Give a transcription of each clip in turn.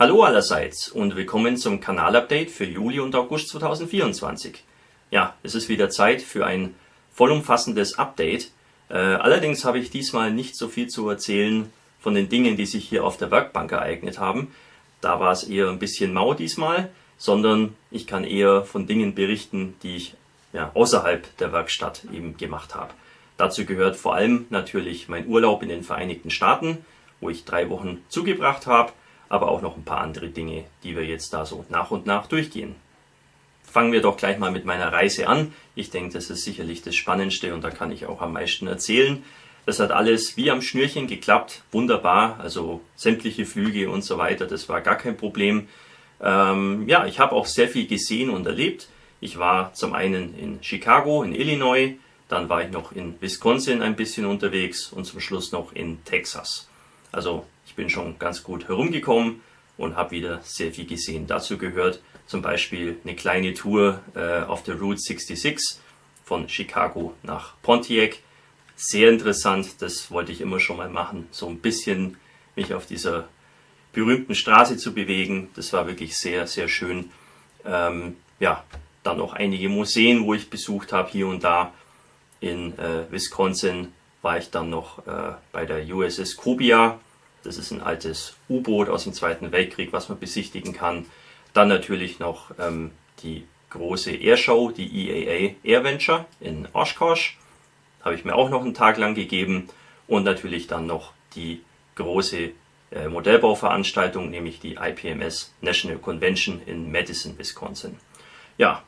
Hallo allerseits und willkommen zum Kanalupdate für Juli und August 2024. Ja, es ist wieder Zeit für ein vollumfassendes Update. Allerdings habe ich diesmal nicht so viel zu erzählen von den Dingen, die sich hier auf der Werkbank ereignet haben. Da war es eher ein bisschen mau diesmal, sondern ich kann eher von Dingen berichten, die ich außerhalb der Werkstatt eben gemacht habe. Dazu gehört vor allem natürlich mein Urlaub in den Vereinigten Staaten, wo ich 3 Wochen zugebracht habe, aber auch noch ein paar andere Dinge, die wir jetzt da so nach und nach durchgehen. Fangen wir doch gleich mal mit meiner Reise an. Ich denke, das ist sicherlich das Spannendste und da kann ich auch am meisten erzählen. Das hat alles wie am Schnürchen geklappt, wunderbar, also sämtliche Flüge und so weiter, das war gar kein Problem. Ich habe auch sehr viel gesehen und erlebt. Ich war zum einen in Chicago, in Illinois, dann war ich noch in Wisconsin ein bisschen unterwegs und zum Schluss noch in Texas. Also ich bin schon ganz gut herumgekommen und habe wieder sehr viel gesehen. Dazu gehört zum Beispiel eine kleine Tour auf der Route 66 von Chicago nach Pontiac. Sehr interessant, das wollte ich immer schon mal machen, so ein bisschen mich auf dieser berühmten Straße zu bewegen. Das war wirklich sehr, sehr schön. Dann noch einige Museen, wo ich besucht habe, hier und da. In Wisconsin war ich dann noch bei der USS Cobia. Das ist ein altes U-Boot aus dem Zweiten Weltkrieg, was man besichtigen kann. Dann natürlich noch die große Airshow, die EAA AirVenture in Oshkosh. Habe ich mir auch noch einen Tag lang gegeben. Und natürlich dann noch die große Modellbauveranstaltung, nämlich die IPMS National Convention in Madison, Wisconsin. Ja,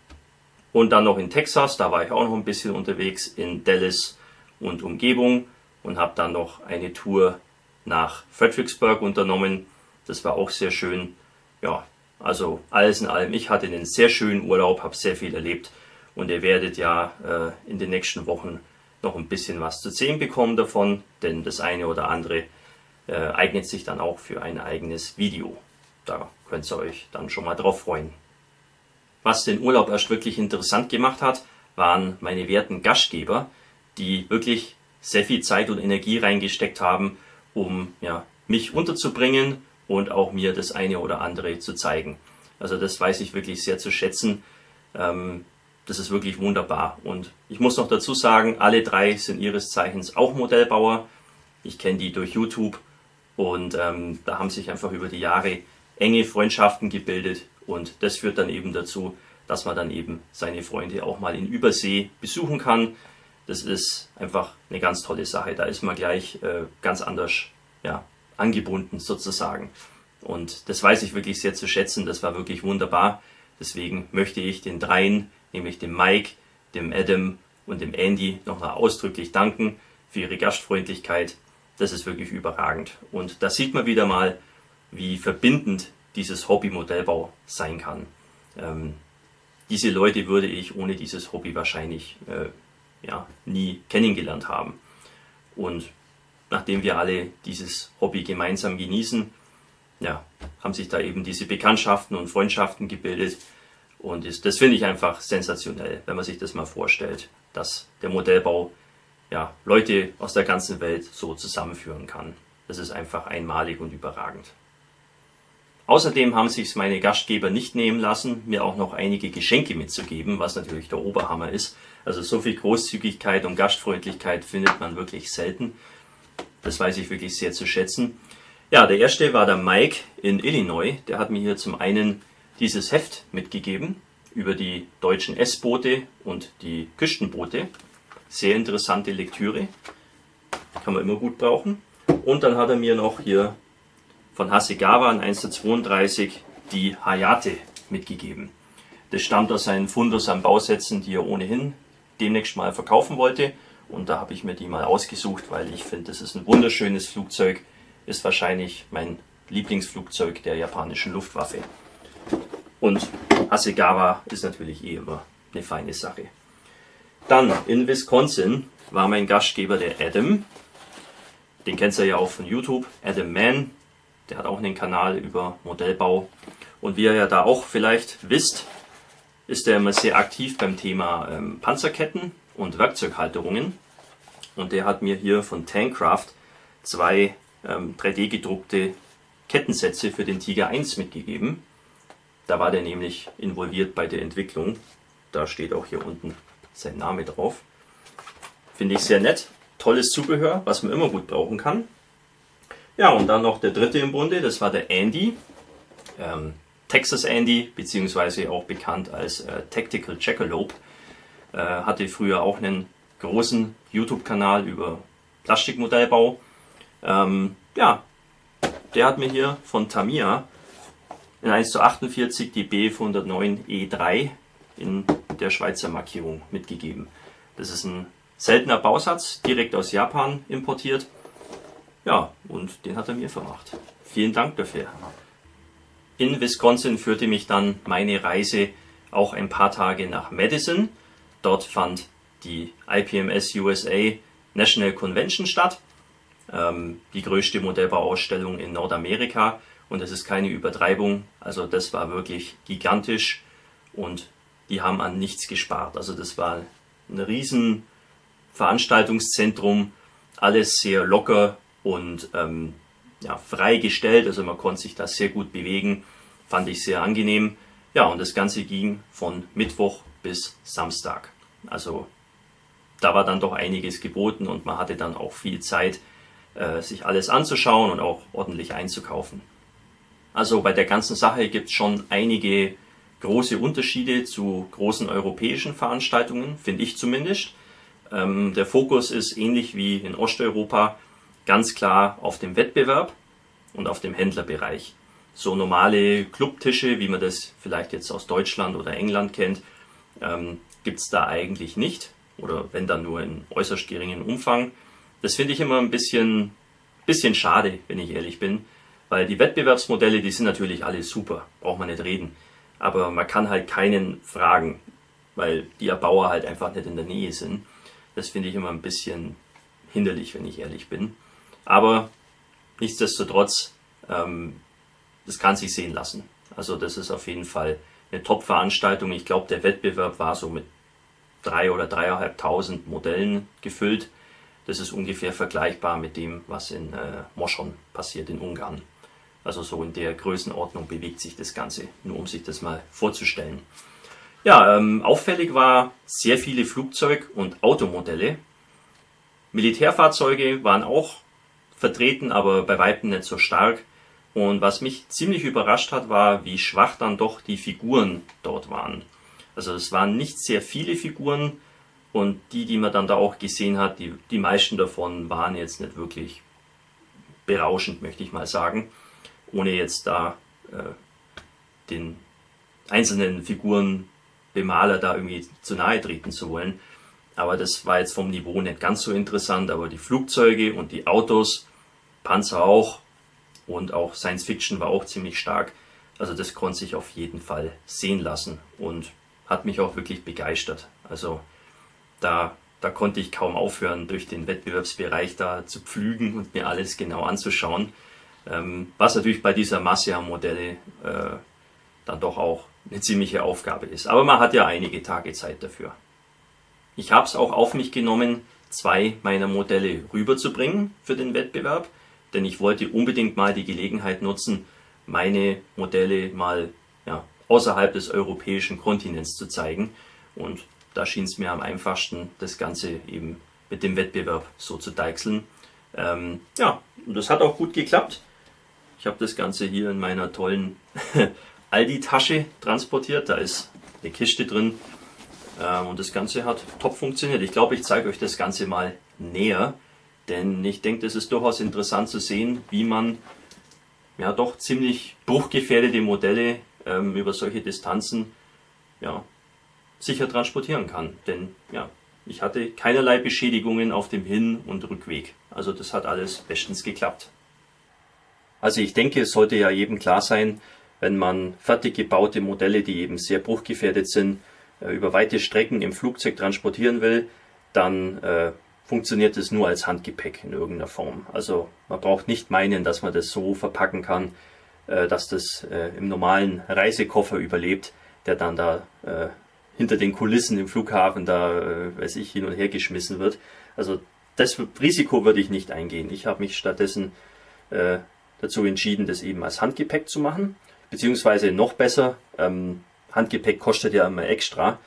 und dann noch in Texas, da war ich auch noch ein bisschen unterwegs in Dallas und Umgebung und habe dann noch eine Tour nach Fredericksburg unternommen. Das war auch sehr schön. Ja, also alles in allem, ich hatte einen sehr schönen Urlaub, habe sehr viel erlebt und ihr werdet ja in den nächsten Wochen noch ein bisschen was zu sehen bekommen davon, denn das eine oder andere eignet sich dann auch für ein eigenes Video. Da könnt ihr euch dann schon mal drauf freuen. Was den Urlaub erst wirklich interessant gemacht hat, waren meine werten Gastgeber, die wirklich sehr viel Zeit und Energie reingesteckt haben, um mich unterzubringen und auch mir das eine oder andere zu zeigen. Also das weiß ich wirklich sehr zu schätzen. Das ist wirklich wunderbar. Und ich muss noch dazu sagen, alle 3 sind ihres Zeichens auch Modellbauer. Ich kenne die durch YouTube und da haben sich einfach über die Jahre enge Freundschaften gebildet. Und das führt dann eben dazu, dass man dann eben seine Freunde auch mal in Übersee besuchen kann. Das ist einfach eine ganz tolle Sache. Da ist man gleich ganz anders angebunden sozusagen. Und das weiß ich wirklich sehr zu schätzen. Das war wirklich wunderbar. Deswegen möchte ich den 3, nämlich dem Mike, dem Adam und dem Andy, nochmal ausdrücklich danken für ihre Gastfreundlichkeit. Das ist wirklich überragend. Und da sieht man wieder mal, wie verbindend dieses Hobby Modellbau sein kann. Diese Leute würde ich ohne dieses Hobby wahrscheinlich nie kennengelernt haben. Und nachdem wir alle dieses Hobby gemeinsam genießen, haben sich da eben diese Bekanntschaften und Freundschaften gebildet. Und das finde ich einfach sensationell, wenn man sich das mal vorstellt, dass der Modellbau Leute aus der ganzen Welt so zusammenführen kann. Das ist einfach einmalig und überragend. Außerdem haben sich meine Gastgeber nicht nehmen lassen, mir auch noch einige Geschenke mitzugeben, was natürlich der Oberhammer ist. Also so viel Großzügigkeit und Gastfreundlichkeit findet man wirklich selten. Das weiß ich wirklich sehr zu schätzen. Ja, der erste war der Mike in Illinois. Der hat mir hier zum einen dieses Heft mitgegeben über die deutschen S-Boote und die Küstenboote. Sehr interessante Lektüre. Kann man immer gut brauchen. Und dann hat er mir noch hier von Hasegawa in 1:32 die Hayate mitgegeben. Das stammt aus seinen Fundus an Bausätzen, die er ohnehin demnächst mal verkaufen wollte. Und da habe ich mir die mal ausgesucht, weil ich finde, das ist ein wunderschönes Flugzeug. Ist wahrscheinlich mein Lieblingsflugzeug der japanischen Luftwaffe. Und Hasegawa ist natürlich immer eine feine Sache. Dann in Wisconsin war mein Gastgeber der Adam. Den kennt ihr ja auch von YouTube, Adam Mann. Der hat auch einen Kanal über Modellbau. Und wie ihr ja da auch vielleicht wisst, ist er immer sehr aktiv beim Thema Panzerketten und Werkzeughalterungen. Und der hat mir hier von Tancraft 2 3D gedruckte Kettensätze für den Tiger 1 mitgegeben. Da war der nämlich involviert bei der Entwicklung. Da steht auch hier unten sein Name drauf. Finde ich sehr nett. Tolles Zubehör, was man immer gut brauchen kann. Ja, und dann noch der dritte im Bunde, das war der Andy. Texas Andy, beziehungsweise auch bekannt als Tactical Jackalope. Hatte früher auch einen großen YouTube-Kanal über Plastikmodellbau. Ja, der hat mir hier von Tamiya in 1:48 die B509E3 in der Schweizer Markierung mitgegeben. Das ist ein seltener Bausatz, direkt aus Japan importiert. Ja, und den hat er mir vermacht. Vielen Dank dafür. In Wisconsin führte mich dann meine Reise auch ein paar Tage nach Madison. Dort fand die IPMS USA National Convention statt. Die größte Modellbauausstellung in Nordamerika. Und das ist keine Übertreibung. Also das war wirklich gigantisch und die haben an nichts gespart. Also das war ein riesen Veranstaltungszentrum, alles sehr locker und ja, freigestellt. Also man konnte sich da sehr gut bewegen. Fand ich sehr angenehm. Ja, und das Ganze ging von Mittwoch bis Samstag. Also da war dann doch einiges geboten und man hatte dann auch viel Zeit, sich alles anzuschauen und auch ordentlich einzukaufen. Also bei der ganzen Sache gibt es schon einige große Unterschiede zu großen europäischen Veranstaltungen, finde ich zumindest. Der Fokus ist ähnlich wie in Osteuropa ganz klar auf dem Wettbewerb und auf dem Händlerbereich. So normale Clubtische, wie man das vielleicht jetzt aus Deutschland oder England kennt, gibt es da eigentlich nicht. Oder wenn dann nur in äußerst geringen Umfang. Das finde ich immer ein bisschen schade, wenn ich ehrlich bin. Weil die Wettbewerbsmodelle, die sind natürlich alle super, braucht man nicht reden. Aber man kann halt keinen fragen, weil die Erbauer halt einfach nicht in der Nähe sind. Das finde ich immer ein bisschen hinderlich, wenn ich ehrlich bin. Aber nichtsdestotrotz, das kann sich sehen lassen. Also das ist auf jeden Fall eine Top-Veranstaltung. Ich glaube, der Wettbewerb war so mit 3.000 oder 3.500 Modellen gefüllt. Das ist ungefähr vergleichbar mit dem, was in Moschon passiert in Ungarn. Also so in der Größenordnung bewegt sich das Ganze, nur um sich das mal vorzustellen. Ja, auffällig war sehr viele Flugzeug- und Automodelle. Militärfahrzeuge waren auch vertreten, aber bei weitem nicht so stark. Und was mich ziemlich überrascht hat, war, wie schwach dann doch die Figuren dort waren. Also es waren nicht sehr viele Figuren und die man dann da auch gesehen hat, die meisten davon waren jetzt nicht wirklich berauschend, möchte ich mal sagen. Ohne jetzt da den einzelnen Figurenbemaler da irgendwie zu nahe treten zu wollen. Aber das war jetzt vom Niveau nicht ganz so interessant. Aber die Flugzeuge und die Autos, Panzer auch und auch Science Fiction war auch ziemlich stark. Also das konnte sich auf jeden Fall sehen lassen und hat mich auch wirklich begeistert. Also da konnte ich kaum aufhören, durch den Wettbewerbsbereich da zu pflügen und mir alles genau anzuschauen. Was natürlich bei dieser Masse an Modelle dann doch auch eine ziemliche Aufgabe ist. Aber man hat ja einige Tage Zeit dafür. Ich habe es auch auf mich genommen, 2 meiner Modelle rüberzubringen für den Wettbewerb, denn ich wollte unbedingt mal die Gelegenheit nutzen, meine Modelle mal außerhalb des europäischen Kontinents zu zeigen. Und da schien es mir am einfachsten, das Ganze eben mit dem Wettbewerb so zu deichseln. Ja, und das hat auch gut geklappt. Ich habe das Ganze hier in meiner tollen Aldi-Tasche transportiert. Da ist eine Kiste drin und das Ganze hat top funktioniert. Ich glaube, ich zeige euch das Ganze mal näher, denn ich denke, das ist durchaus interessant zu sehen, wie man ja doch ziemlich bruchgefährdete Modelle über solche Distanzen sicher transportieren kann. Denn ich hatte keinerlei Beschädigungen auf dem Hin- und Rückweg. Also das hat alles bestens geklappt. Also ich denke, es sollte ja jedem klar sein, wenn man fertig gebaute Modelle, die eben sehr bruchgefährdet sind, über weite Strecken im Flugzeug transportieren will, dann funktioniert es nur als Handgepäck in irgendeiner Form. Also man braucht nicht meinen, dass man das so verpacken kann, dass das im normalen Reisekoffer überlebt, der dann da hinter den Kulissen im Flughafen da, hin und her geschmissen wird. Also das Risiko würde ich nicht eingehen. Ich habe mich stattdessen dazu entschieden, das eben als Handgepäck zu machen. Beziehungsweise noch besser, Handgepäck kostet ja immer extra,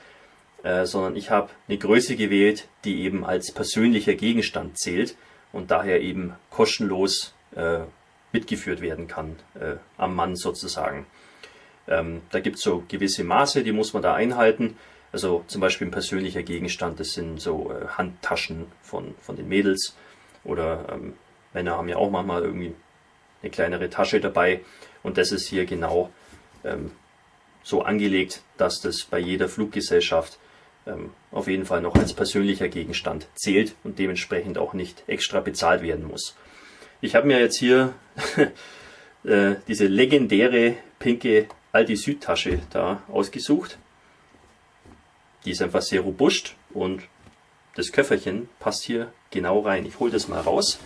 sondern ich habe eine Größe gewählt, die eben als persönlicher Gegenstand zählt und daher eben kostenlos mitgeführt werden kann, am Mann sozusagen. Da gibt es so gewisse Maße, die muss man da einhalten. Also zum Beispiel ein persönlicher Gegenstand, das sind so Handtaschen von den Mädels oder Männer haben ja auch manchmal irgendwie eine kleinere Tasche dabei und das ist hier genau so angelegt, dass das bei jeder Fluggesellschaft auf jeden Fall noch als persönlicher Gegenstand zählt und dementsprechend auch nicht extra bezahlt werden muss. Ich habe mir jetzt hier diese legendäre pinke Aldi-Süd-Tasche da ausgesucht. Die ist einfach sehr robust und das Köfferchen passt hier genau rein. Ich hole das mal raus.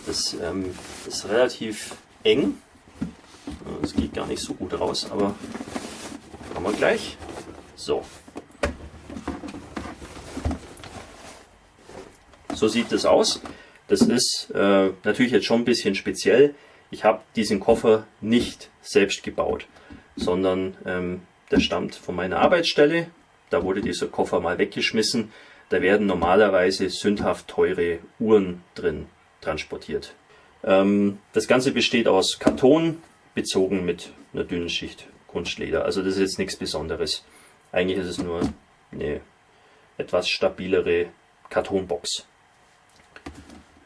Das ist relativ eng. Das geht gar nicht so gut raus, aber haben wir gleich. So. So sieht das aus. Das ist natürlich jetzt schon ein bisschen speziell. Ich habe diesen Koffer nicht selbst gebaut, sondern der stammt von meiner Arbeitsstelle. Da wurde dieser Koffer mal weggeschmissen. Da werden normalerweise sündhaft teure Uhren drin transportiert. Das Ganze besteht aus Karton, bezogen mit einer dünnen Schicht Kunstleder. Also das ist jetzt nichts Besonderes. Eigentlich ist es nur eine etwas stabilere Kartonbox.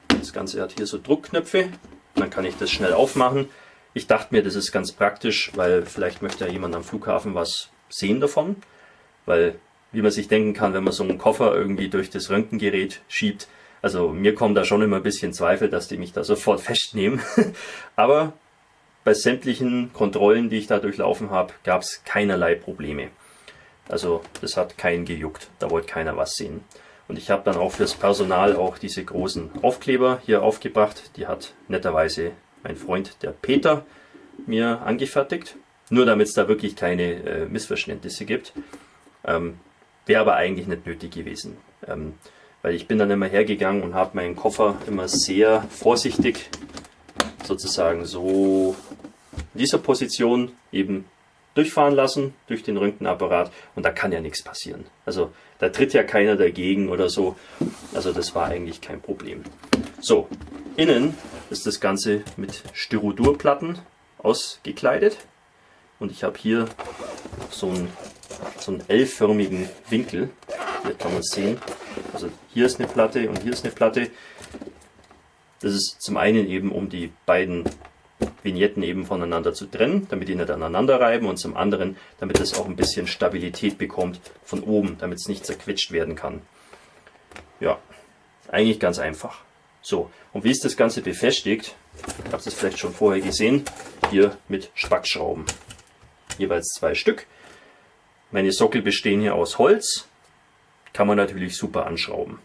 Das Ganze hat hier so Druckknöpfe. Dann kann ich das schnell aufmachen. Ich dachte mir, das ist ganz praktisch, weil vielleicht möchte ja jemand am Flughafen was sehen davon. Weil, wie man sich denken kann, wenn man so einen Koffer irgendwie durch das Röntgengerät schiebt, also mir kommen da schon immer ein bisschen Zweifel, dass die mich da sofort festnehmen. Aber bei sämtlichen Kontrollen, die ich da durchlaufen habe, gab es keinerlei Probleme. Also das hat keinen gejuckt, da wollte keiner was sehen. Und ich habe dann auch fürs Personal auch diese großen Aufkleber hier aufgebracht. Die hat netterweise mein Freund, der Peter, mir angefertigt. Nur damit es da wirklich keine Missverständnisse gibt. Wäre aber eigentlich nicht nötig gewesen. Weil ich bin dann immer hergegangen und habe meinen Koffer immer sehr vorsichtig sozusagen so in dieser Position eben durchfahren lassen durch den Röntgenapparat und da kann ja nichts passieren. Also da tritt ja keiner dagegen oder so. Also das war eigentlich kein Problem. So, innen ist das Ganze mit Styrodurplatten ausgekleidet und ich habe hier so einen L-förmigen Winkel. Hier kann man es sehen. Also hier ist eine Platte und hier ist eine Platte. Das ist zum einen eben, um die beiden Vignetten eben voneinander zu trennen, damit die nicht aneinander reiben und zum anderen, damit es auch ein bisschen Stabilität bekommt von oben, damit es nicht zerquetscht werden kann. Ja, eigentlich ganz einfach. So, und wie ist das Ganze befestigt? Ich habe es vielleicht schon vorher gesehen, hier mit Spackschrauben. Jeweils 2 Stück. Meine Sockel bestehen hier aus Holz, kann man natürlich super anschrauben.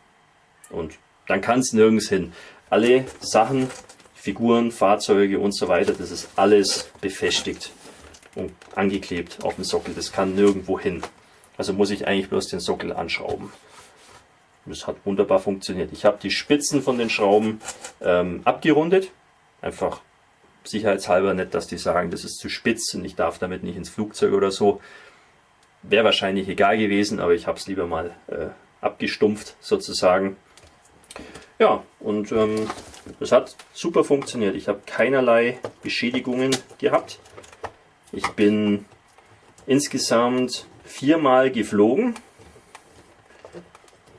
Und dann kann es nirgends hin. Alle Sachen, Figuren, Fahrzeuge und so weiter, das ist alles befestigt und angeklebt auf dem Sockel. Das kann nirgendwo hin. Also muss ich eigentlich bloß den Sockel anschrauben. Das hat wunderbar funktioniert. Ich habe die Spitzen von den Schrauben abgerundet. Einfach sicherheitshalber, nicht, dass die sagen, das ist zu spitz und ich darf damit nicht ins Flugzeug oder so. Wäre wahrscheinlich egal gewesen, aber ich habe es lieber mal abgestumpft sozusagen. Ja, und das hat super funktioniert. Ich habe keinerlei Beschädigungen gehabt. Ich bin insgesamt 4-mal geflogen.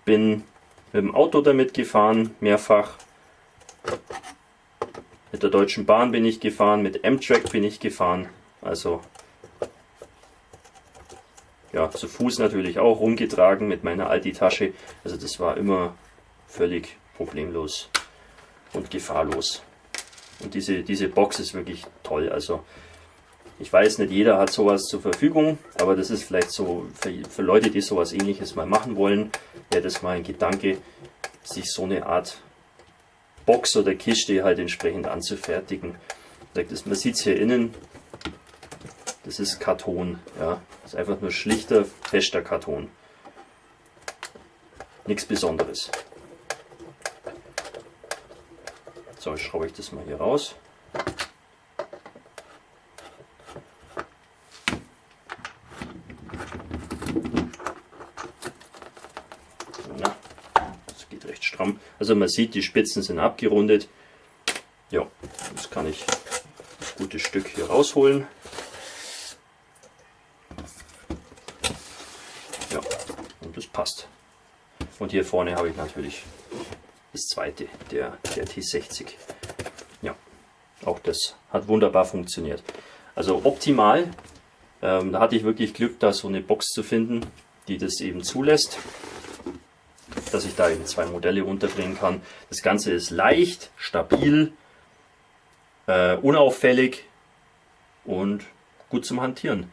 Bin mit dem Auto damit gefahren, mehrfach. Mit der Deutschen Bahn bin ich gefahren, mit Amtrak bin ich gefahren. Also ja, zu Fuß natürlich auch rumgetragen mit meiner Aldi-Tasche. Also das war immer völlig problemlos und gefahrlos. Und diese Box ist wirklich toll. Also ich weiß, nicht jeder hat sowas zur Verfügung, aber das ist vielleicht so für Leute, die sowas Ähnliches mal machen wollen, wäre das mal ein Gedanke, sich so eine Art Box oder Kiste halt entsprechend anzufertigen. Man sieht es hier innen, das ist Karton. Ja. Das ist einfach nur schlichter, fester Karton. Nichts Besonderes. So, jetzt schraube ich das mal hier raus. Ja, das geht recht stramm. Also man sieht, die Spitzen sind abgerundet. Ja, jetzt kann ich das gute Stück hier rausholen. Ja, und das passt. Und hier vorne habe ich natürlich das zweite, der T60. Ja, auch das hat wunderbar funktioniert. Also optimal. Da hatte ich wirklich Glück, da so eine Box zu finden, die das eben zulässt, dass ich da eben 2 Modelle unterbringen kann. Das Ganze ist leicht, stabil, unauffällig und gut zum Hantieren.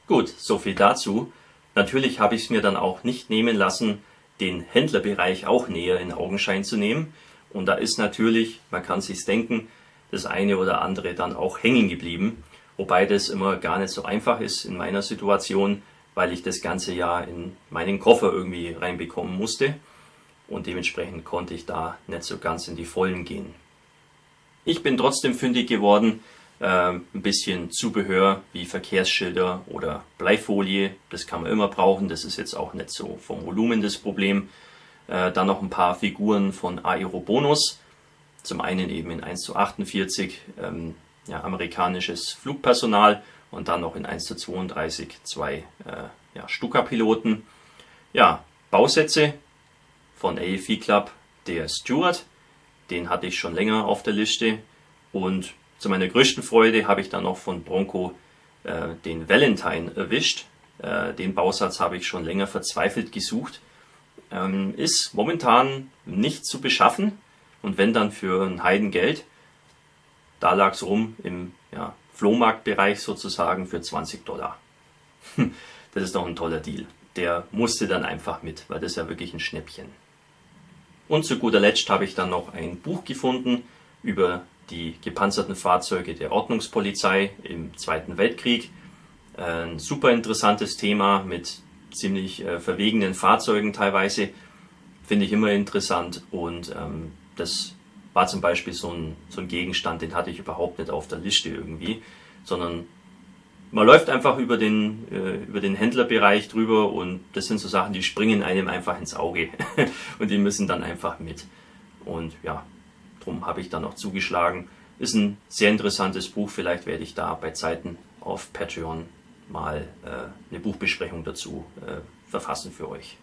Gut, so viel dazu. Natürlich habe ich es mir dann auch nicht nehmen lassen, den Händlerbereich auch näher in Augenschein zu nehmen. Und da ist natürlich, man kann sich's denken, das eine oder andere dann auch hängen geblieben. Wobei das immer gar nicht so einfach ist in meiner Situation, weil ich das ganze ja in meinen Koffer irgendwie reinbekommen musste. Und dementsprechend konnte ich da nicht so ganz in die Vollen gehen. Ich bin trotzdem fündig geworden. Ein bisschen Zubehör wie Verkehrsschilder oder Bleifolie, das kann man immer brauchen, das ist jetzt auch nicht so vom Volumen das Problem. Dann noch ein paar Figuren von Aerobonus, zum einen eben in 1:48 amerikanisches Flugpersonal und dann noch in 1:32 2 Stuka-Piloten. Ja, Bausätze von AFE Club, der Stewart, den hatte ich schon länger auf der Liste, und zu meiner größten Freude habe ich dann noch von Bronco den Valentine erwischt. Den Bausatz habe ich schon länger verzweifelt gesucht. Ist momentan nicht zu beschaffen und wenn dann für ein Heidengeld. Da lag es rum im Flohmarktbereich sozusagen für $20. Das ist doch ein toller Deal. Der musste dann einfach mit, weil das ist ja wirklich ein Schnäppchen. Und zu guter Letzt habe ich dann noch ein Buch gefunden über die gepanzerten Fahrzeuge der Ordnungspolizei im Zweiten Weltkrieg. Ein super interessantes Thema mit ziemlich verwegenen Fahrzeugen teilweise. Finde ich immer interessant, und das war zum Beispiel so ein Gegenstand, den hatte ich überhaupt nicht auf der Liste irgendwie, sondern man läuft einfach über den Händlerbereich drüber und das sind so Sachen, die springen einem einfach ins Auge und die müssen dann einfach mit. Und ja, drum habe ich dann noch zugeschlagen. Ist ein sehr interessantes Buch, vielleicht werde ich da bei Zeiten auf Patreon mal eine Buchbesprechung dazu verfassen für euch.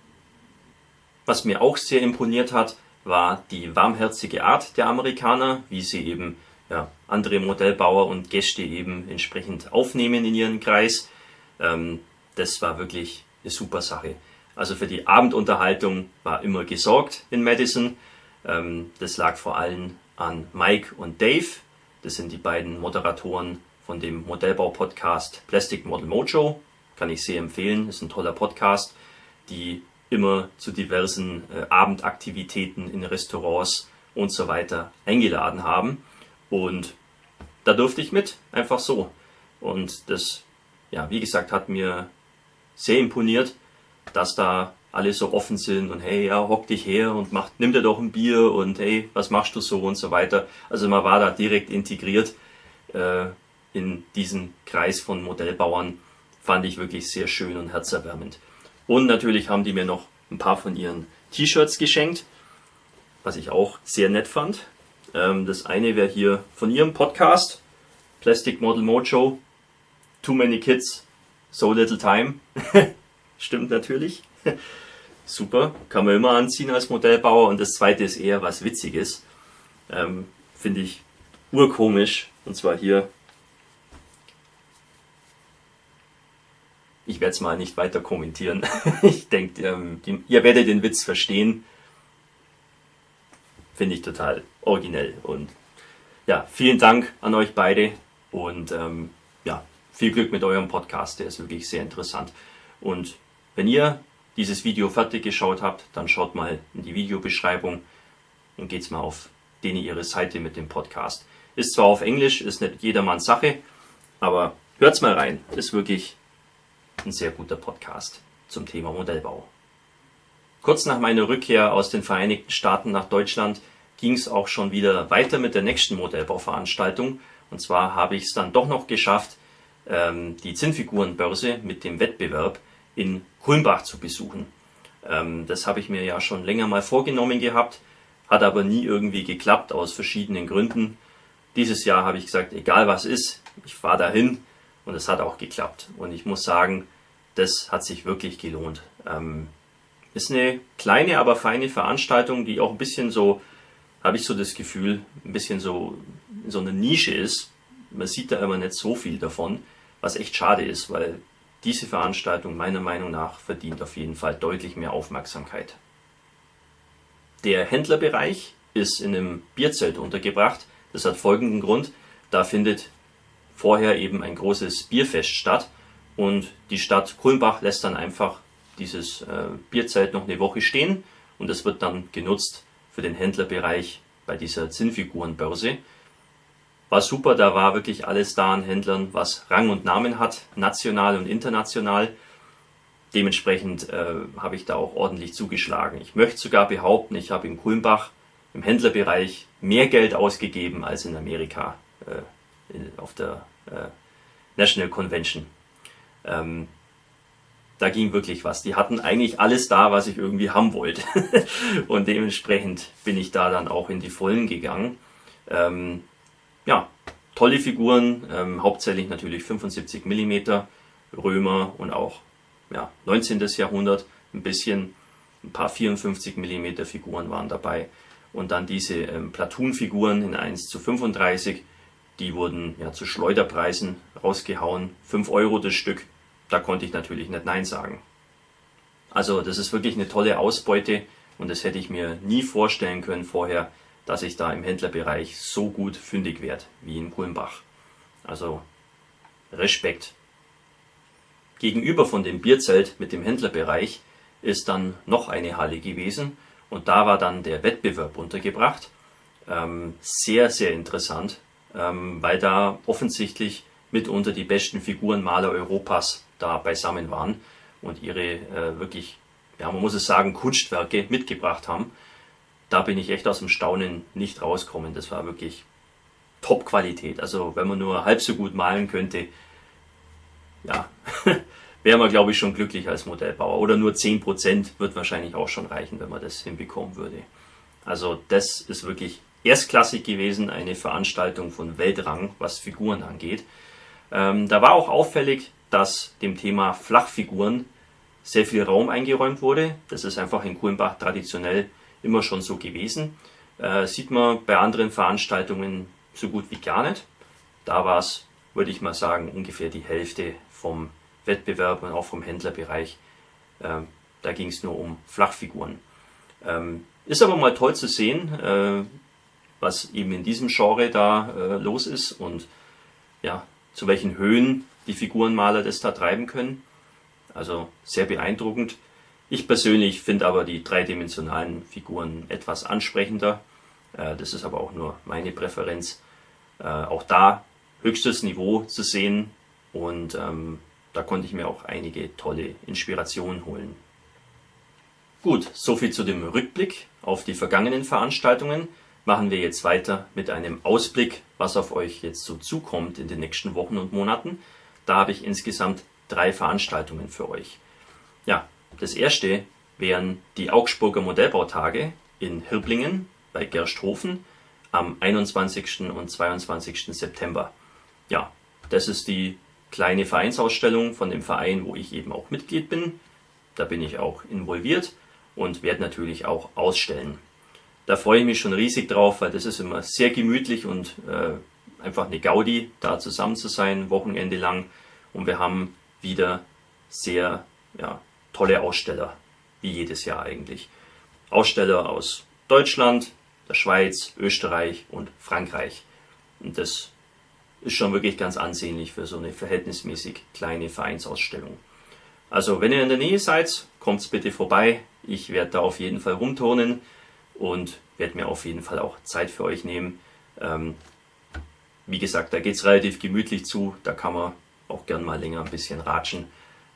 Was mir auch sehr imponiert hat, war die warmherzige Art der Amerikaner, wie sie eben andere Modellbauer und Gäste eben entsprechend aufnehmen in ihren Kreis. Das war wirklich eine super Sache. Also für die Abendunterhaltung war immer gesorgt in Madison. Das lag vor allem an Mike und Dave. Das sind die beiden Moderatoren von dem Modellbau-Podcast Plastic Model Mojo. Kann ich sehr empfehlen, ist ein toller Podcast, die immer zu diversen Abendaktivitäten in Restaurants und so weiter eingeladen haben. Und da durfte ich mit, einfach so. Und das, wie gesagt, hat mir sehr imponiert, dass da alle so offen sind und hey, hock dich her und nimm dir doch ein Bier und hey, was machst du so und so weiter. Also man war da direkt integriert in diesen Kreis von Modellbauern. Fand ich wirklich sehr schön und herzerwärmend. Und natürlich haben die mir noch ein paar von ihren T-Shirts geschenkt, was ich auch sehr nett fand. Das eine wäre hier von ihrem Podcast, Plastic Model Mojo, Too Many Kids, So Little Time. Stimmt natürlich. Super, kann man immer anziehen als Modellbauer. Und das zweite ist eher was Witziges. Finde ich urkomisch. Und zwar hier. Ich werde es mal nicht weiter kommentieren. Ich denke, ihr werdet den Witz verstehen. Finde ich total originell. Und ja, vielen Dank an euch beide. Und viel Glück mit eurem Podcast. Der ist wirklich sehr interessant. Und wenn ihr dieses Video fertig geschaut habt, dann schaut mal in die Videobeschreibung und geht's mal auf ihre Seite mit dem Podcast. Ist zwar auf Englisch, ist nicht jedermanns Sache, aber hört's mal rein. Ist wirklich ein sehr guter Podcast zum Thema Modellbau. Kurz nach meiner Rückkehr aus den Vereinigten Staaten nach Deutschland ging es auch schon wieder weiter mit der nächsten Modellbauveranstaltung. Und zwar habe ich es dann doch noch geschafft, die Zinnfigurenbörse mit dem Wettbewerb in Kulmbach zu besuchen. Das habe ich mir ja schon länger mal vorgenommen gehabt, hat aber nie irgendwie geklappt aus verschiedenen Gründen. Dieses Jahr habe ich gesagt, egal was ist, ich fahre dahin, und es hat auch geklappt. Und ich muss sagen, das hat sich wirklich gelohnt. Ist eine kleine, aber feine Veranstaltung, die auch ein bisschen so, habe ich so das Gefühl, ein bisschen so eine Nische ist. Man sieht da immer nicht so viel davon, was echt schade ist, weil diese Veranstaltung meiner Meinung nach verdient auf jeden Fall deutlich mehr Aufmerksamkeit. Der Händlerbereich ist in einem Bierzelt untergebracht. Das hat folgenden Grund: Da findet vorher eben ein großes Bierfest statt und die Stadt Kulmbach lässt dann einfach dieses Bierzelt noch eine Woche stehen und es wird dann genutzt für den Händlerbereich bei dieser Zinnfigurenbörse. War super, da war wirklich alles da an Händlern, was Rang und Namen hat, national und international. Dementsprechend habe ich da auch ordentlich zugeschlagen. Ich möchte sogar behaupten, ich habe in Kulmbach im Händlerbereich mehr Geld ausgegeben als in Amerika auf der National Convention. Da ging wirklich was. Die hatten eigentlich alles da, was ich irgendwie haben wollte. Und dementsprechend bin ich da dann auch in die Vollen gegangen. Ja, tolle Figuren, hauptsächlich natürlich 75 mm, Römer und auch 19. Jahrhundert, ein paar 54 mm Figuren waren dabei. Und dann diese Platoon-Figuren in 1:35, die wurden zu Schleuderpreisen rausgehauen, 5 Euro das Stück. Da konnte ich natürlich nicht Nein sagen. Also das ist wirklich eine tolle Ausbeute und das hätte ich mir nie vorstellen können vorher, dass ich da im Händlerbereich so gut fündig werde wie in Kulmbach. Also Respekt. Gegenüber von dem Bierzelt mit dem Händlerbereich ist dann noch eine Halle gewesen und da war dann der Wettbewerb untergebracht. Sehr, sehr interessant, weil da offensichtlich mitunter die besten Figurenmaler Europas da beisammen waren und ihre wirklich, man muss es sagen, Kunstwerke mitgebracht haben. Da bin ich echt aus dem Staunen nicht rausgekommen. Das war wirklich Top-Qualität. Also wenn man nur halb so gut malen könnte, wäre man, glaube ich, schon glücklich als Modellbauer. Oder nur 10% wird wahrscheinlich auch schon reichen, wenn man das hinbekommen würde. Also das ist wirklich erstklassig gewesen, eine Veranstaltung von Weltrang, was Figuren angeht. Da war auch auffällig, dass dem Thema Flachfiguren sehr viel Raum eingeräumt wurde. Das ist einfach in Kulmbach traditionell immer schon so gewesen. Sieht man bei anderen Veranstaltungen so gut wie gar nicht. Da war es, würde ich mal sagen, ungefähr die Hälfte vom Wettbewerb und auch vom Händlerbereich. Da ging es nur um Flachfiguren. Ist aber mal toll zu sehen, was eben in diesem Genre da los ist und zu welchen Höhen die Figurenmaler das da treiben können. Also sehr beeindruckend. Ich persönlich finde aber die dreidimensionalen Figuren etwas ansprechender. Das ist aber auch nur meine Präferenz. Auch da höchstes Niveau zu sehen und da konnte ich mir auch einige tolle Inspirationen holen. Gut, soviel zu dem Rückblick auf die vergangenen Veranstaltungen. Machen wir jetzt weiter mit einem Ausblick, was auf euch jetzt so zukommt in den nächsten Wochen und Monaten. Da habe ich insgesamt 3 Veranstaltungen für euch. Das erste wären die Augsburger Modellbautage in Hirblingen bei Gersthofen am 21. und 22. September. Das ist die kleine Vereinsausstellung von dem Verein, wo ich eben auch Mitglied bin. Da bin ich auch involviert und werde natürlich auch ausstellen. Da freue ich mich schon riesig drauf, weil das ist immer sehr gemütlich und einfach eine Gaudi, da zusammen zu sein, Wochenende lang. Und wir haben wieder sehr tolle Aussteller, wie jedes Jahr eigentlich. Aussteller aus Deutschland, der Schweiz, Österreich und Frankreich. Und das ist schon wirklich ganz ansehnlich für so eine verhältnismäßig kleine Vereinsausstellung. Also wenn ihr in der Nähe seid, kommt bitte vorbei. Ich werde da auf jeden Fall rumturnen und werde mir auf jeden Fall auch Zeit für euch nehmen. Wie gesagt, da geht es relativ gemütlich zu, da kann man auch gern mal länger ein bisschen ratschen.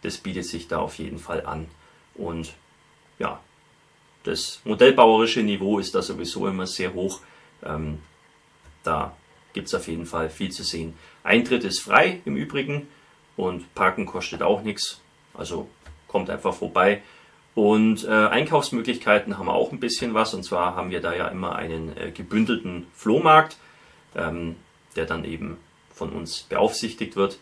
Das bietet sich da auf jeden Fall an. Und ja, ich freue mich schon riesig drauf, weil das ist immer sehr gemütlich und einfach eine Gaudi, da zusammen zu sein, Wochenende lang. Und wir haben wieder sehr tolle Aussteller, wie jedes Jahr eigentlich. Also wenn ihr in der Nähe seid, kommt bitte vorbei. Ich werde da auf jeden Fall rumturnen und werde mir auf jeden Fall auch Zeit für euch nehmen. Wie gesagt, da geht es relativ gemütlich zu, da kann man auch gern mal länger ein bisschen ratschen. Das bietet sich da auf jeden Fall an. Und das modellbauerische Niveau ist da sowieso immer sehr hoch. Da gibt es auf jeden Fall viel zu sehen. Eintritt ist frei im Übrigen und Parken kostet auch nichts. Also kommt einfach vorbei. Und Einkaufsmöglichkeiten haben wir auch ein bisschen was. Und zwar haben wir da ja immer einen gebündelten Flohmarkt, der dann eben von uns beaufsichtigt wird.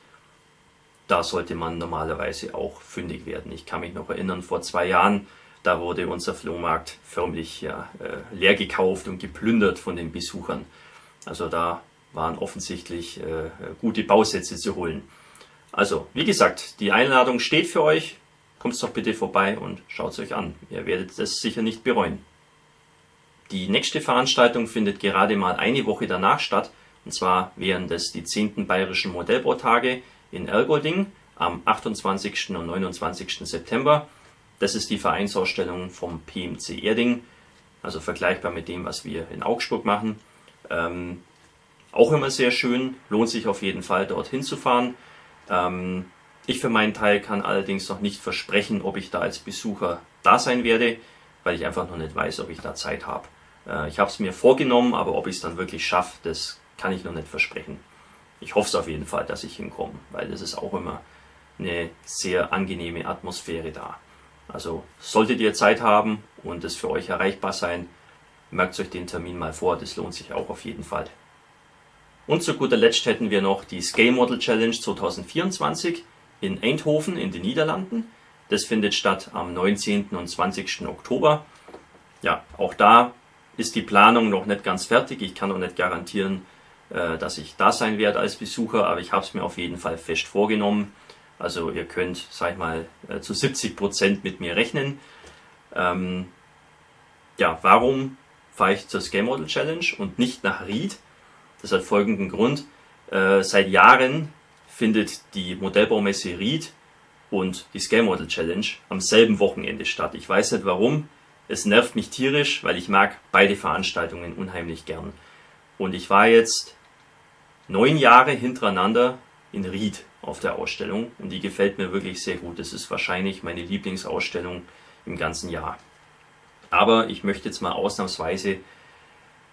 Da sollte man normalerweise auch fündig werden. Ich kann mich noch erinnern, vor 2 Jahren, da wurde unser Flohmarkt förmlich leer gekauft und geplündert von den Besuchern. Also da waren offensichtlich gute Bausätze zu holen. Also, wie gesagt, die Einladung steht für euch. Kommt doch bitte vorbei und schaut es euch an. Ihr werdet es sicher nicht bereuen. Die nächste Veranstaltung findet gerade mal eine Woche danach statt. Und zwar wären das die 10. Bayerischen Modellbautage in Ergolding am 28. und 29. September. Das ist die Vereinsausstellung vom PMC Erding, also vergleichbar mit dem, was wir in Augsburg machen. Auch immer sehr schön, lohnt sich auf jeden Fall dorthin zu fahren. Ich für meinen Teil kann allerdings noch nicht versprechen, ob ich da als Besucher da sein werde, weil ich einfach noch nicht weiß, ob ich da Zeit habe. Ich habe es mir vorgenommen, aber ob ich es dann wirklich schaffe, das kann ich noch nicht versprechen. Ich hoffe es auf jeden Fall, dass ich hinkomme, weil das ist auch immer eine sehr angenehme Atmosphäre da. Also solltet ihr Zeit haben und es für euch erreichbar sein, merkt euch den Termin mal vor, das lohnt sich auch auf jeden Fall. Und zu guter Letzt hätten wir noch die Scale Model Challenge 2024 in Eindhoven in den Niederlanden. Das findet statt am 19. und 20. Oktober. Ja, auch da ist die Planung noch nicht ganz fertig. Ich kann noch nicht garantieren, dass ich da sein werde als Besucher, aber ich habe es mir auf jeden Fall fest vorgenommen. Also ihr könnt, sag ich mal, zu 70% mit mir rechnen. Ja, warum fahre ich zur Scale Model Challenge und nicht nach Ried? Das hat folgenden Grund. Seit Jahren findet die Modellbaumesse Ried und die Scale Model Challenge am selben Wochenende statt. Ich weiß nicht warum. Es nervt mich tierisch, weil ich mag beide Veranstaltungen unheimlich gern. Und ich war jetzt 9 Jahre hintereinander in Ried auf der Ausstellung und die gefällt mir wirklich sehr gut. Das ist wahrscheinlich meine Lieblingsausstellung im ganzen Jahr. Aber ich möchte jetzt mal ausnahmsweise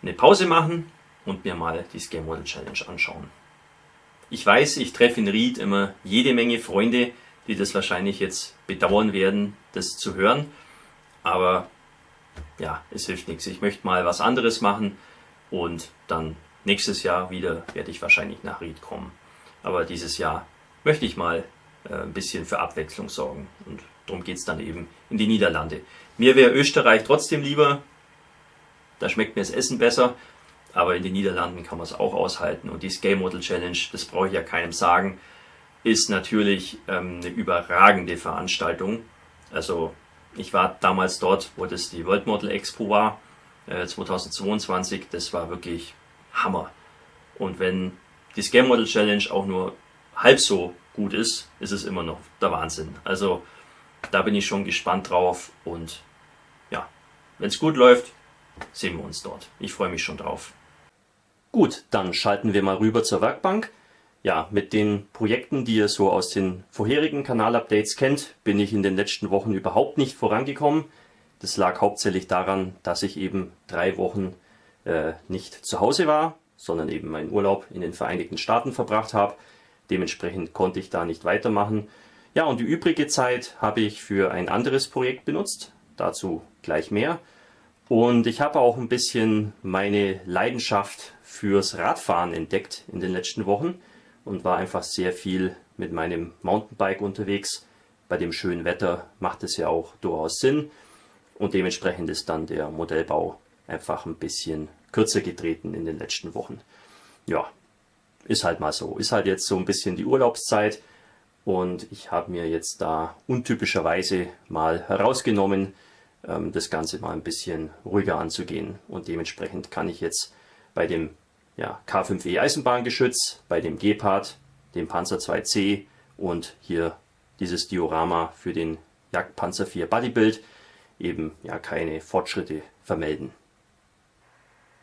eine Pause machen und mir mal die Scale Model Challenge anschauen. Ich weiß, ich treffe in Ried immer jede Menge Freunde, die das wahrscheinlich jetzt bedauern werden, das zu hören. Aber ja, es hilft nichts. Ich möchte mal was anderes machen und dann nächstes Jahr wieder werde ich wahrscheinlich nach Ried kommen. Aber dieses Jahr möchte ich mal ein bisschen für Abwechslung sorgen und darum geht es dann eben in die Niederlande. Mir wäre Österreich trotzdem lieber, da schmeckt mir das Essen besser, aber in den Niederlanden kann man es auch aushalten. Und die Scale Model Challenge, das brauche ich ja keinem sagen, ist natürlich eine überragende Veranstaltung. Also ich war damals dort, wo das die World Model Expo war, 2022, das war wirklich Hammer. Und wenn die Scale Model Challenge auch nur halb so gut ist, ist es immer noch der Wahnsinn. Also da bin ich schon gespannt drauf und ja, wenn es gut läuft, sehen wir uns dort. Ich freue mich schon drauf. Gut, dann schalten wir mal rüber zur Werkbank. Ja, mit den Projekten, die ihr so aus den vorherigen Kanalupdates kennt, bin ich in den letzten Wochen überhaupt nicht vorangekommen. Das lag hauptsächlich daran, dass ich eben 3 Wochen nicht zu Hause war, sondern eben meinen Urlaub in den Vereinigten Staaten verbracht habe. Dementsprechend konnte ich da nicht weitermachen. Ja, und die übrige Zeit habe ich für ein anderes Projekt benutzt. Dazu gleich mehr. Und ich habe auch ein bisschen meine Leidenschaft fürs Radfahren entdeckt in den letzten Wochen und war einfach sehr viel mit meinem Mountainbike unterwegs. Bei dem schönen Wetter macht es ja auch durchaus Sinn und dementsprechend ist dann der Modellbau einfach ein bisschen kürzer getreten in den letzten Wochen. Ja, ist halt mal so. Ist halt jetzt so ein bisschen die Urlaubszeit und ich habe mir jetzt da untypischerweise mal herausgenommen, das Ganze mal ein bisschen ruhiger anzugehen und dementsprechend kann ich jetzt bei dem K5E Eisenbahngeschütz, bei dem Gepard, dem Panzer 2C und hier dieses Diorama für den Jagdpanzer 4 Bodybuild eben keine Fortschritte vermelden.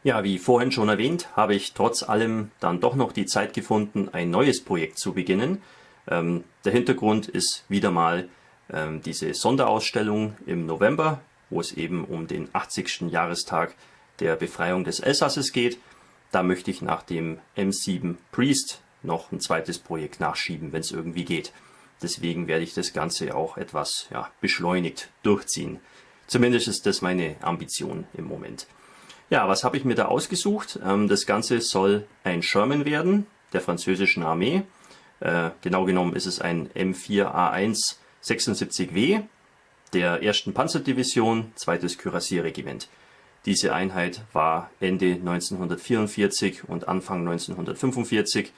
Ja, wie vorhin schon erwähnt, habe ich trotz allem dann doch noch die Zeit gefunden, ein neues Projekt zu beginnen. Der Hintergrund ist wieder mal diese Sonderausstellung im November, wo es eben um den 80. Jahrestag der Befreiung des Elsasses geht. Da möchte ich nach dem M7 Priest noch ein zweites Projekt nachschieben, wenn es irgendwie geht. Deswegen werde ich das Ganze auch etwas beschleunigt durchziehen. Zumindest ist das meine Ambition im Moment. Ja, was habe ich mir da ausgesucht? Das Ganze soll ein Sherman werden, der französischen Armee. Genau genommen ist es ein M4A1 76W der 1. Panzerdivision, 2. Kürassierregiment. Diese Einheit war Ende 1944 und Anfang 1945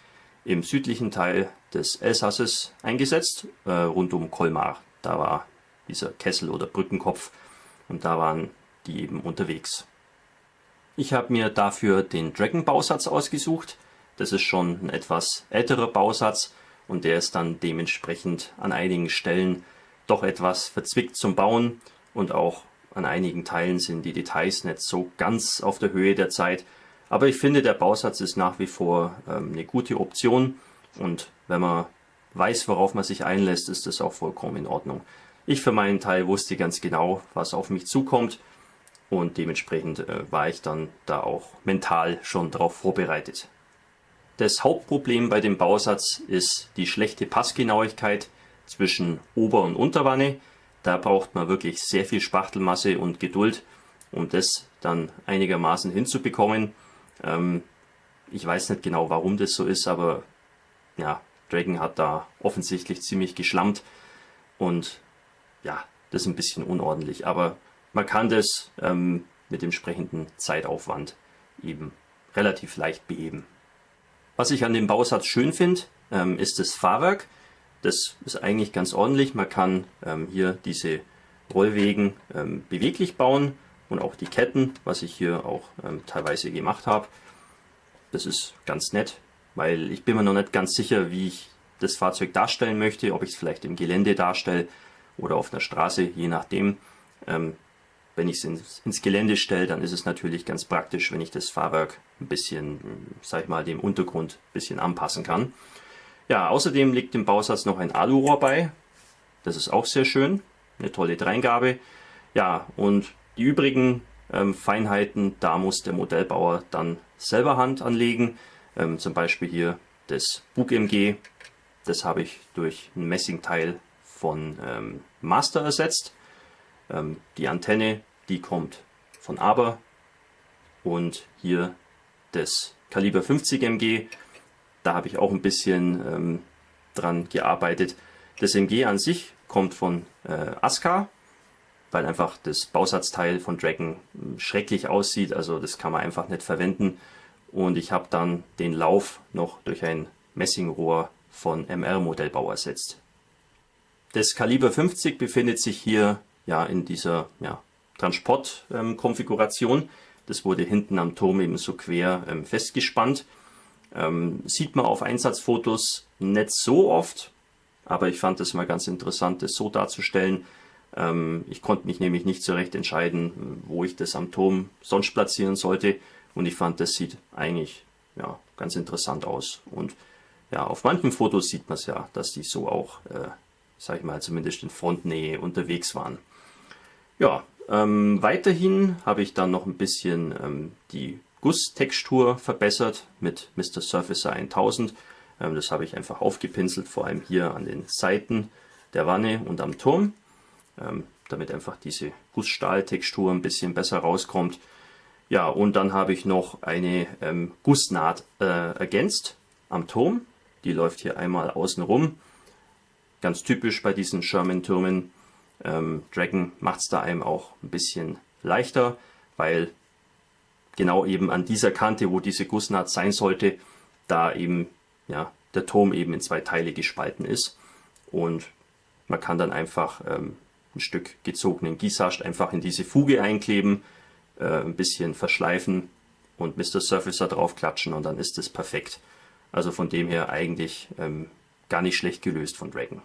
im südlichen Teil des Elsasses eingesetzt, rund um Colmar. Da war dieser Kessel oder Brückenkopf und da waren die eben unterwegs. Ich habe mir dafür den Dragon-Bausatz ausgesucht. Das ist schon ein etwas älterer Bausatz und der ist dann dementsprechend an einigen Stellen doch etwas verzwickt zum Bauen und auch an einigen Teilen sind die Details nicht so ganz auf der Höhe der Zeit. Aber ich finde, der Bausatz ist nach wie vor eine gute Option. Und wenn man weiß, worauf man sich einlässt, ist das auch vollkommen in Ordnung. Ich für meinen Teil wusste ganz genau, was auf mich zukommt. Und dementsprechend war ich dann da auch mental schon darauf vorbereitet. Das Hauptproblem bei dem Bausatz ist die schlechte Passgenauigkeit zwischen Ober- und Unterwanne. Da braucht man wirklich sehr viel Spachtelmasse und Geduld, um das dann einigermaßen hinzubekommen. Ich weiß nicht genau, warum das so ist, aber ja, Dragon hat da offensichtlich ziemlich geschlammt und ja, das ist ein bisschen unordentlich. Aber man kann das mit dem entsprechenden Zeitaufwand eben relativ leicht beheben. Was ich an dem Bausatz schön finde, ist das Fahrwerk. Das ist eigentlich ganz ordentlich. Man kann hier diese Rollwegen beweglich bauen und auch die Ketten, was ich hier auch teilweise gemacht habe. Das ist ganz nett, weil ich bin mir noch nicht ganz sicher, wie ich das Fahrzeug darstellen möchte, ob ich es vielleicht im Gelände darstelle oder auf einer Straße, je nachdem. Wenn ich es ins Gelände stelle, dann ist es natürlich ganz praktisch, wenn ich das Fahrwerk ein bisschen, sag ich mal, dem Untergrund ein bisschen anpassen kann. Ja, außerdem liegt dem Bausatz noch ein Alurohr bei. Das ist auch sehr schön. Eine tolle Dreingabe. Ja, und die übrigen Feinheiten, da muss der Modellbauer dann selber Hand anlegen. Zum Beispiel hier das Bug-MG. Das habe ich durch ein Messingteil von Master ersetzt. Die Antenne, die kommt von Aber. Und hier das Kaliber 50 MG. Da habe ich auch ein bisschen dran gearbeitet. Das MG an sich kommt von Aska, weil einfach das Bausatzteil von Dragon schrecklich aussieht. Also das kann man einfach nicht verwenden. Und ich habe dann den Lauf noch durch ein Messingrohr von MR-Modellbau ersetzt. Das Kaliber 50 befindet sich hier in dieser Transportkonfiguration. Das wurde hinten am Turm eben so quer festgespannt. Sieht man auf Einsatzfotos nicht so oft, aber ich fand es mal ganz interessant, das so darzustellen. Ich konnte mich nämlich nicht so recht entscheiden, wo ich das am Turm sonst platzieren sollte, und ich fand, das sieht eigentlich ganz interessant aus. Und ja, auf manchen Fotos sieht man es ja, dass die so auch, sag ich mal, zumindest in Frontnähe unterwegs waren. Ja, weiterhin habe ich dann noch ein bisschen die Gusstextur verbessert mit Mr. Surfacer 1000. Das habe ich einfach aufgepinselt, vor allem hier an den Seiten der Wanne und am Turm, damit einfach diese Gussstahltextur ein bisschen besser rauskommt. Ja, und dann habe ich noch eine Gussnaht ergänzt am Turm. Die läuft hier einmal außen rum. Ganz typisch bei diesen Sherman-Türmen. Dragon macht es da einem auch ein bisschen leichter, weil genau eben an dieser Kante, wo diese Gussnaht sein sollte, da eben der Turm eben in zwei Teile gespalten ist. Und man kann dann einfach ein Stück gezogenen Guissage einfach in diese Fuge einkleben, ein bisschen verschleifen und Mr. Surfacer drauf klatschen und dann ist es perfekt. Also von dem her eigentlich gar nicht schlecht gelöst von Dragon.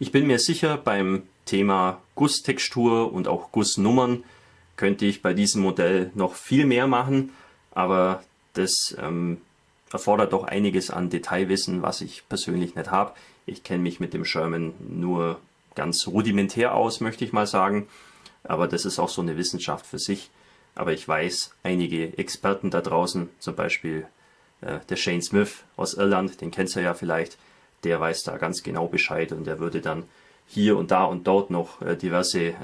Ich bin mir sicher, beim Thema Gusstextur und auch Gussnummern könnte ich bei diesem Modell noch viel mehr machen, aber das erfordert doch einiges an Detailwissen, was ich persönlich nicht habe. Ich kenne mich mit dem Sherman nur ganz rudimentär aus, möchte ich mal sagen. aber das ist auch so eine Wissenschaft für sich. Aber ich weiß, einige Experten da draußen, zum Beispiel der Shane Smith aus Irland, den kennst du ja vielleicht, der weiß da ganz genau Bescheid und der würde dann hier und da und dort noch diverse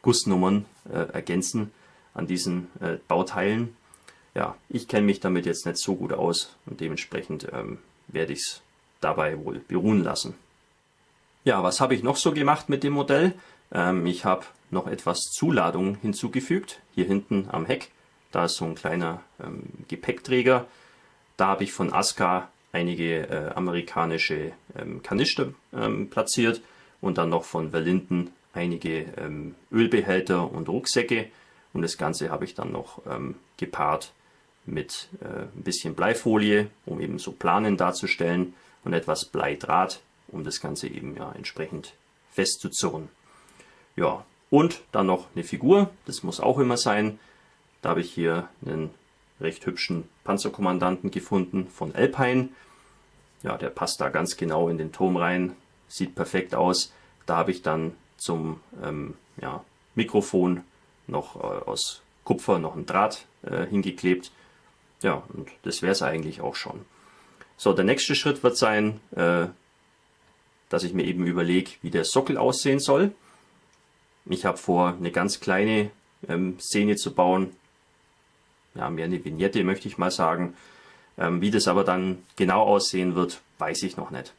Gussnummern ergänzen an diesen Bauteilen. Ja, ich kenne mich damit jetzt nicht so gut aus und dementsprechend werde ich es dabei wohl beruhen lassen. Ja, was habe ich noch so gemacht mit dem Modell? Ich habe noch etwas Zuladung hinzugefügt, hier hinten am Heck. Da ist so ein kleiner Gepäckträger. Da habe ich von Aska einige amerikanische Kanister platziert und dann noch von Wellington einige Ölbehälter und Rucksäcke. Und das Ganze habe ich dann noch gepaart mit ein bisschen Bleifolie, um eben so Planen darzustellen und etwas Bleidraht, um das Ganze eben ja entsprechend festzuzurren. Ja, und dann noch eine Figur, das muss auch immer sein. Da habe ich hier einen recht hübschen Panzerkommandanten gefunden von Alpine. Ja, der passt da ganz genau in den Turm rein, sieht perfekt aus. Da habe ich dann zum Mikrofon noch aus Kupfer noch einen Draht hingeklebt. Ja, und das wäre es eigentlich auch schon. So, der nächste Schritt wird sein, dass ich mir eben überlege, wie der Sockel aussehen soll. Ich habe vor, eine ganz kleine Szene zu bauen. Ja, mehr eine Vignette möchte ich mal sagen. Wie das aber dann genau aussehen wird, weiß ich noch nicht.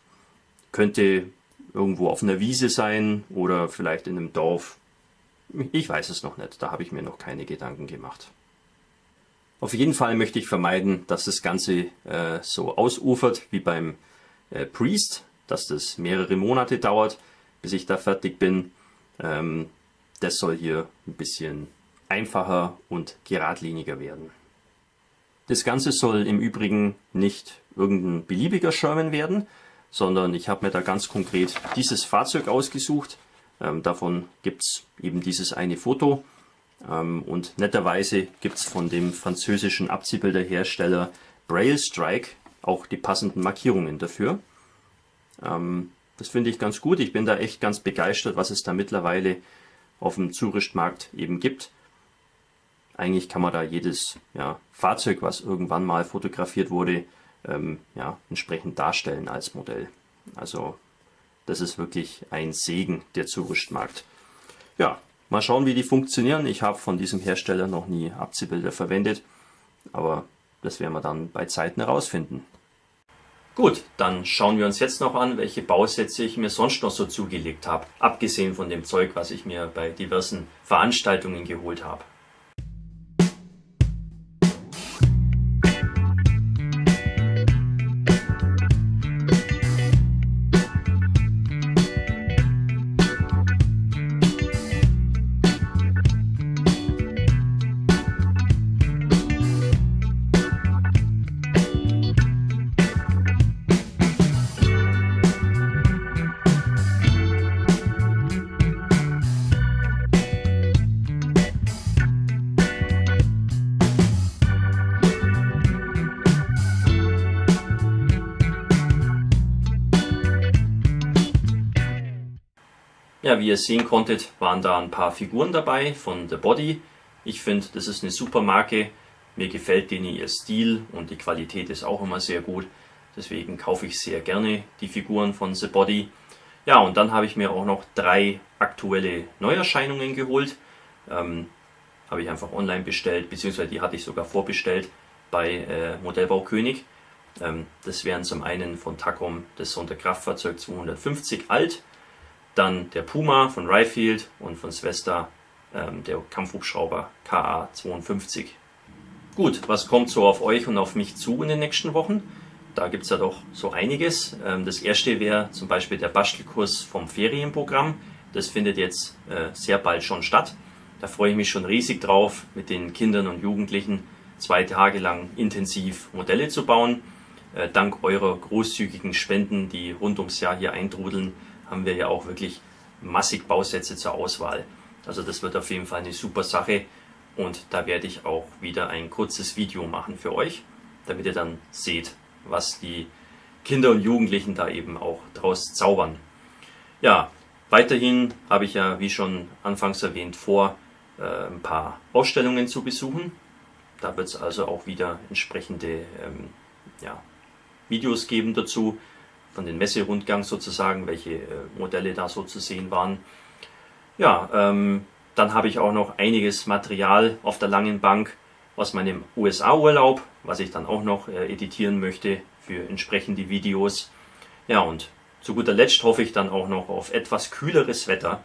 Könnte irgendwo auf einer Wiese sein oder vielleicht in einem Dorf. Ich weiß es noch nicht, da habe ich mir noch keine Gedanken gemacht. Auf jeden Fall möchte ich vermeiden, dass das Ganze so ausufert wie beim Priest, dass das mehrere Monate dauert, bis ich da fertig bin. Das soll hier ein bisschen einfacher und geradliniger werden. Das Ganze soll im Übrigen nicht irgendein beliebiger Sherman werden, sondern ich habe mir da ganz konkret dieses Fahrzeug ausgesucht. Davon gibt es eben dieses eine Foto. Und netterweise gibt es von dem französischen Abziehbilderhersteller Braille Strike auch die passenden Markierungen dafür. Das finde ich ganz gut. Ich bin da echt ganz begeistert, was es da mittlerweile auf dem Zurüstmarkt eben gibt. Eigentlich kann man da jedes Fahrzeug, was irgendwann mal fotografiert wurde, entsprechend darstellen als Modell. Also das ist wirklich ein Segen, der Zurüstmarkt. Ja, mal schauen, wie die funktionieren. Ich habe von diesem Hersteller noch nie Abziehbilder verwendet, aber das werden wir dann bei Zeiten herausfinden. Gut, dann schauen wir uns jetzt noch an, welche Bausätze ich mir sonst noch so zugelegt habe, abgesehen von dem Zeug, was ich mir bei diversen Veranstaltungen geholt habe. Ja, wie ihr sehen konntet, waren da ein paar Figuren dabei von The Body. Ich finde, das ist eine super Marke. Mir gefällt denen ihr Stil und die Qualität ist auch immer sehr gut. Deswegen kaufe ich sehr gerne die Figuren von The Body. Ja, und dann habe ich mir auch noch 3 aktuelle Neuerscheinungen geholt. Habe ich einfach online bestellt, beziehungsweise die hatte ich sogar vorbestellt bei Modellbau König. Das wären zum einen von Takom das Sonderkraftfahrzeug 250 Alt. Dann der Puma von Ryefield und von Svesta der Kampfhubschrauber KA-52. Gut, was kommt so auf euch und auf mich zu in den nächsten Wochen? Da gibt es ja doch so einiges. Das erste wäre zum Beispiel der Bastelkurs vom Ferienprogramm. Das findet jetzt sehr bald schon statt. Da freue ich mich schon riesig drauf, mit den Kindern und Jugendlichen 2 Tage lang intensiv Modelle zu bauen. Dank eurer großzügigen Spenden, die rund ums Jahr hier eintrudeln, haben wir ja auch wirklich massig Bausätze zur Auswahl. Also das wird auf jeden Fall eine super Sache und da werde ich auch wieder ein kurzes Video machen für euch, damit ihr dann seht, was die Kinder und Jugendlichen da eben auch draus zaubern. Ja, Weiterhin habe ich ja, wie schon anfangs erwähnt, vor, ein paar Ausstellungen zu besuchen. Da wird es also auch wieder entsprechende Videos geben dazu, von den Messerundgang sozusagen, welche Modelle da so zu sehen waren. Ja, dann habe ich auch noch einiges Material auf der langen Bank aus meinem USA-Urlaub, was ich dann auch noch editieren möchte für entsprechende Videos. Ja, und zu guter Letzt hoffe ich dann auch noch auf etwas kühleres Wetter,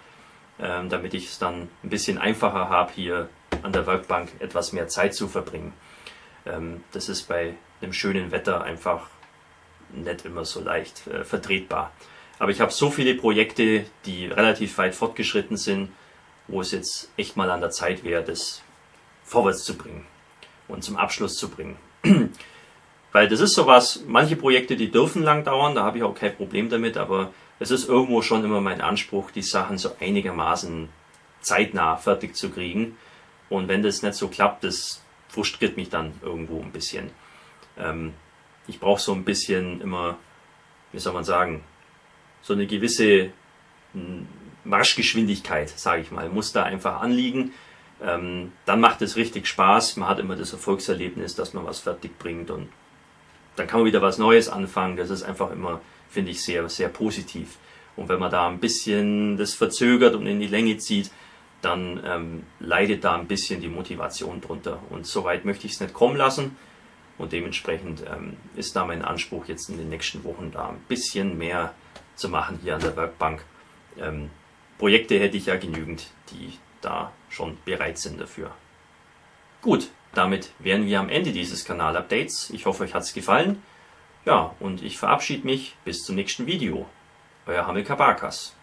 damit ich es dann ein bisschen einfacher habe, hier an der Werkbank etwas mehr Zeit zu verbringen. Das ist bei dem schönen Wetter einfach nicht immer so leicht vertretbar. Aber ich habe so viele Projekte, die relativ weit fortgeschritten sind, wo es jetzt echt mal an der Zeit wäre, das vorwärts zu bringen und zum Abschluss zu bringen. Weil das ist sowas, manche Projekte, die dürfen lang dauern, da habe ich auch kein Problem damit, aber es ist irgendwo schon immer mein Anspruch, die Sachen so einigermaßen zeitnah fertig zu kriegen. Und wenn das nicht so klappt, das frustriert mich dann irgendwo ein bisschen. Ich brauche so ein bisschen immer, wie soll man sagen, so eine gewisse Marschgeschwindigkeit, sage ich mal, muss da einfach anliegen. Dann macht es richtig Spaß, man hat immer das Erfolgserlebnis, dass man was fertig bringt und dann kann man wieder was Neues anfangen. Das ist einfach immer, finde ich, sehr, sehr positiv. Und wenn man da ein bisschen das verzögert und in die Länge zieht, dann leidet da ein bisschen die Motivation drunter. Und so weit möchte ich es nicht kommen lassen. Und dementsprechend ist da mein Anspruch, jetzt in den nächsten Wochen da ein bisschen mehr zu machen hier an der Werkbank. Projekte hätte ich ja genügend, die da schon bereit sind dafür. Gut, damit wären wir am Ende dieses Kanal-Updates. Ich hoffe, euch hat es gefallen. Ja, und ich verabschiede mich bis zum nächsten Video. Euer Hamilcar Barkas.